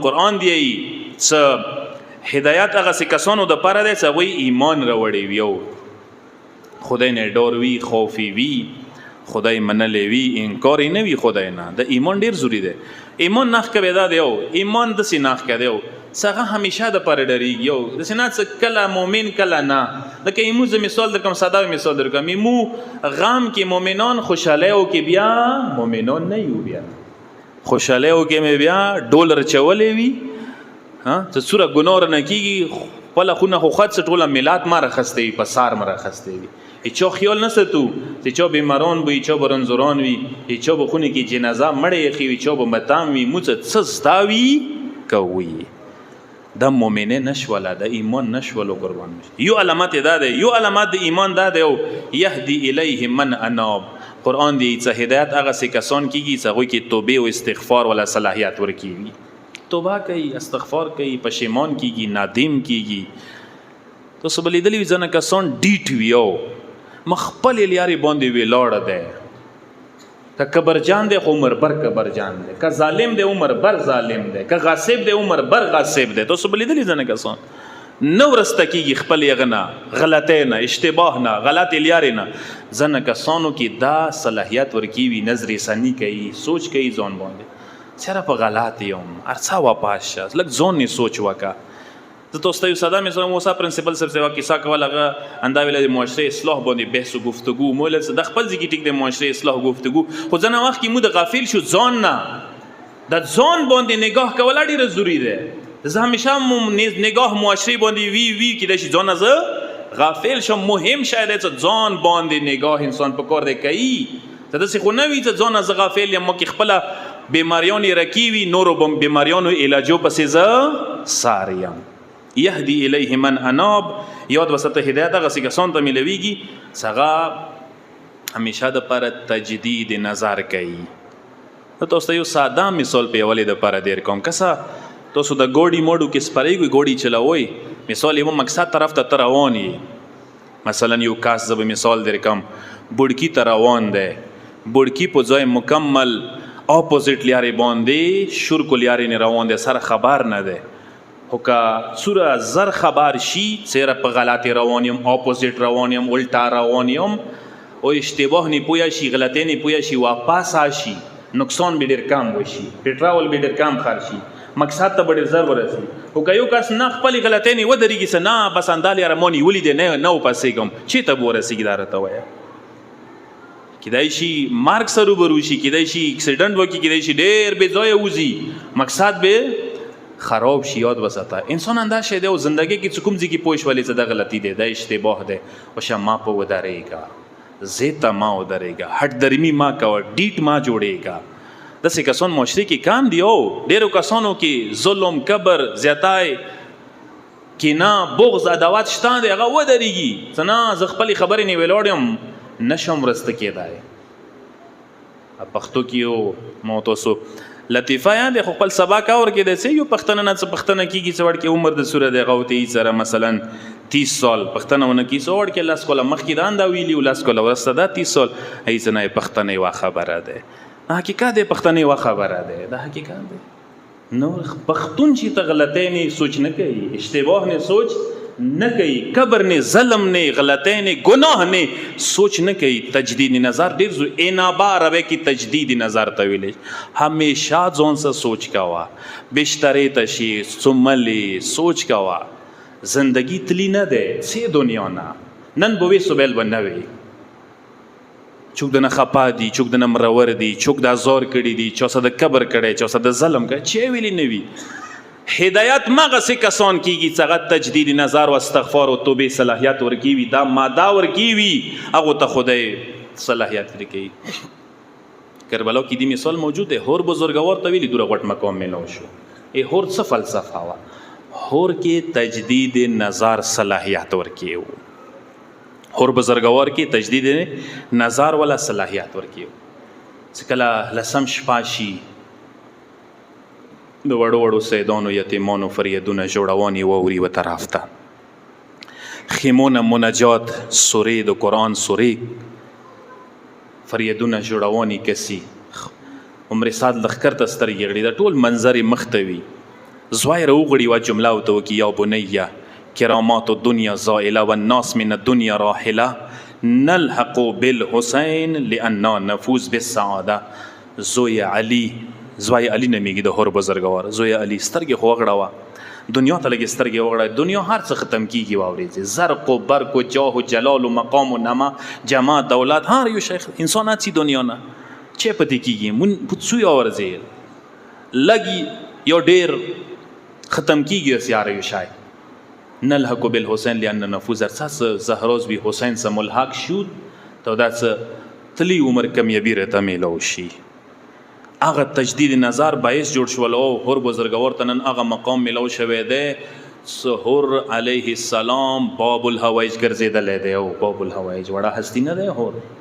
قرآن دی څه هدایت هغه سې کسانو دپاره دی چې هغوی ایمان راوړی وي او خدای نه ډور وي خوفي وي خدای منلی وي انکار یې نه وي خدای نه د ایمان ډېر ضروري دی ایمان ناخ کوي دا دی او ایمان داسې ناخ کوي او څه هغه همیشه دپاره ډرېږي او داسې نه څه کله مؤمن کله نه لکه ایمو زه مثال درکړم ساده مثال درکړم ایمو غم کې مؤمنان خوشحالیو کې بیا مؤمنان نه یو بیا خوشحالیو کې مې بیا ډول رچولی وي څه څوره ګناه رانه کېږي خپله خونه خو خد څه ټوله میلاد ما راخستی وي په سار ما راخستی وي هیچا خیال نساتو چې چا بیماران وي چا به رنځوران وي چا به خونې کې جنازه مړی ایښي وي چا به متام وي موږ څه زده وي کوي دا مؤمنه نشوله د ایمان نشولو قربان یو علامت دا دی یو علامت د ایمان دا دی او یهدی الیه من اناب قرآن دی څه هدایت هغه سې کسان کېږي چې هغوی کې توبې او استغفار والا صلاحیت ورکېږي توبه کوي استغفار کوي پشیمان کېږي نادم کېږي تاسو به لیدلي وي ځنه کسان ډیټ وي او مخ خپلې لارې باندې ولاړه دی که کبرجان دی خو عمر بر کبرجان دی که ظالم دی عمر بر ظالم دی که غاصب دی عمر بر غاصب دی تاسو به لیدلي ځنه کسان نه ورسته کېږي خپلې هغه نه غلطۍ نه اشتباه نه غلطې لارې نه ځنه کسانو کې دا صلاحیت ورکېږي نظر ثاني کوي سوچ کوي ځان باندې چېرې په غلط یم هر څه واپس شه لږ ځان یې سوچ وکړه زه تاسو ته یو ساده مثال موسی پرنسپل صاحب یوه کیسه کول هغه همدا ویله د معاشرې اصلاح باندې بحث و گفتگو مو ویل د خپل ځای کې ټیک د معاشرې اصلاح و گفتگو خو ځنه وخت کې موږ د غافل شو ځان نه د ځان باندې نگاه کول ډېره ضروري ده زه همیشه نگاه معاشرې باندې وی کیدای شي ځان زه غافل شم مهم شاید چې ځان باندې نگاه انسان په کار دی کوي ته داسې خو نه وي چې ځان زه غافل یم ما کې خپله بیماریان یې رکي وي نورو بیماریانو علاجو پسې زه سار یم یهدی الیه من اناب یاد وسته هدایت هغه سې کسان ته میلویږي چې هغه همیشه دپاره تجدید نظر کوي تاسو ته یو ساده مثال په حوالې دپاره دیر کوم کسه تاسو د ګوډي موډو کې سپریږئ ګوډي چلوئ مثال یو مقصد طرف ته روان یې مثلا یو کس زه به مثال در کوم بوډکي ته روان دی بوډکي په ځای مکمل اپوزیټ لیارې باندې شرکو لیارې نه روان دی سره خبر نه دی خو که څوره زر خبر شي چېرې په غلطې روان یم اپوزیټ روان یم الټا روان یم او اشتباه نه پوه شي غلطۍ نه پوه شي واپس راشي نقصان به ډېر کم وشي پټرول به ډېر کم خرج شي مقصد ته به ډېر زر ورسي خو که یو کس نه خپلې غلطۍ نه ودرېږي چې نه بس همدا لیاره ما نیولي دی نه وپسېږم چېرته به ورسېږي دا راته وایه کیدای شي مرګ سره روبرو شي کیدای شي اکسیډنټ وکړي کیدای شي ډېر بې ځایه وځي مقصد به خراب شي یاد وساته انسان انداز شی دی او زندگی کې چې کوم ځای کې پوه شولې چې دا غلطي دی دا اشتباه دی او شه ما په ودرېږه زه ته ما ودرېږه هټ درمي ما کوه ډیټ ما جوړېږه داسې کسان معاشرې کې کام دي او ډېرو کسانو کې ظلم کبر زیاتی کینه بغض عداوت شته دی هغه ودرېږي چې نه زه خپلې خبرې نه ولاړ یم نشم رسته کېدای پښتو کې یو ما تاسو لطیفه یاد خو خپل سبا کار کې دی چې یو پښتنه نه څه پښتنه کېږي څه وړ کې عمر د سوره دی غوتې سره مثلا 30 سال پښتنه ونه کې څه وړ کې لاس کوله مخکې دا انده ویلي او لاس کوله ورسته دا 30 سال هیڅ نه پښتنه یوه خبره ده حقیقت دی پښتنه یوه خبره ده دا حقیقت دی نو پښتون چې ته غلطۍ نه سوچ نه کوي اشتباه نه سوچ نه کوي کبر نه ظلم نه غلطۍ نه گناه نه سوچ نه کوي تجدید نظر ډېر ضروري انابه عربی کې تجدید نظر ته ویلی همیشه ځان سره سوچ کوه بشترې ته شي څوملې سوچ کوه زندگی تلی نه دی څه دنیا نه نن به وي سبیل به نه وي چوک دنه خپا دي چوک دنه مرور دي چوک د ازار کړي دي چا سره د کبر کړی چا سره د ظلم کړی چې ویلی نه وي هدایت مغسې کسان کېږي چې هغه تجدید نظر او استغفار او توبې صلاحیت ورکوي دا ماده ورکوي هغو ته خدای صلاحیت ورکوي کربلا کې دې مثال موجود دی هور بزرګوار ته ویلي دوره غټ مقام میلاو شو هور څه فلسفه وه هور کې تجدید نظر صلاحیت ورکوي هور بزرګوار کې تجدید نظر والا صلاحیت ورکوي چې کله لسم شپه شي د وړو وړو سیدانو یتیمانو فریادونه جوړوانې واوري و طرف ته خیمونه منجات سورې د قرآن سورې فریادونه جوړوانې کسي عمر سعد لښکر ته سترګې غړي د ټول منظر یې مخ ته وي زوی راوغړي و جمله ورته وکړي یا بنیه کرامات الدنیا زائله والناس من الدنیا راحله نلحق بالحسین لأننا نفوز بالسعاده. زوی علی نمیږي د هور بزرګوار زوی علی سترګې خو وغړوه دنیا ته لږ سترګې وغړه دنیا هر څه ختم کیږي واورېږي زرق و برق و جاه و جلال و مقام و نما جمع دولت هر یو شیخ انسانات سی دنیا نه چه پتی کیږي مون پوتسوی آورځي لګي یو ډیر ختم کیږي سیاره یو شای نلحق بالحسین لأن نفوز ارساس زهروز بی حسین سه ملحق شود تو داس تلی عمر کم یبیر تمیلو شي هغه تجدید نظر باعث جوړ شول او هر بزرګور تنن هغه مقام ملو شوه ده سحر علیه السلام باب الهوایج ګرځیدل دی او باب الهوایج وړه هستی نه ده هور